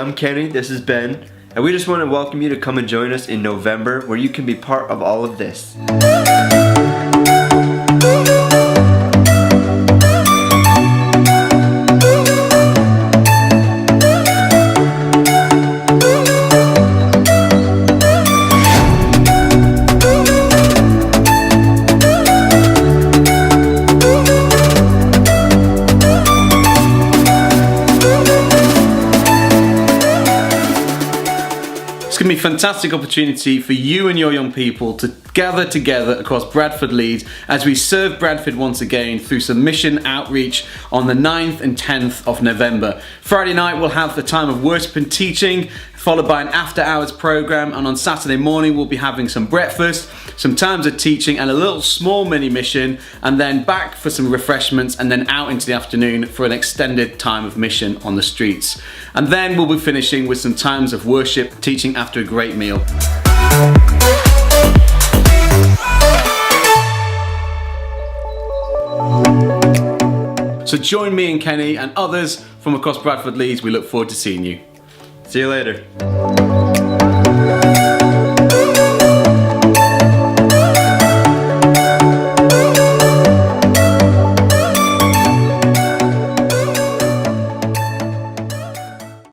I'm Kenny, this is Ben, and we just want to welcome you to come and join us in November where you can be part of all of this. It's going to be a fantastic opportunity for you and your young people to gather together across Bradford, Leeds as we serve Bradford once again through some mission outreach on the 9th and 10th of November. Friday night we'll have the time of worship and teaching, followed by an after hours program, and on Saturday morning we'll be having some breakfast, some times of teaching and a little small mini mission, and then back for some refreshments, and then out into the afternoon for an extended time of mission on the streets. And then we'll be finishing with some times of worship, teaching after a great meal. So join me and Kenny and others from across Bradford, Leeds. We look forward to seeing you. See you later.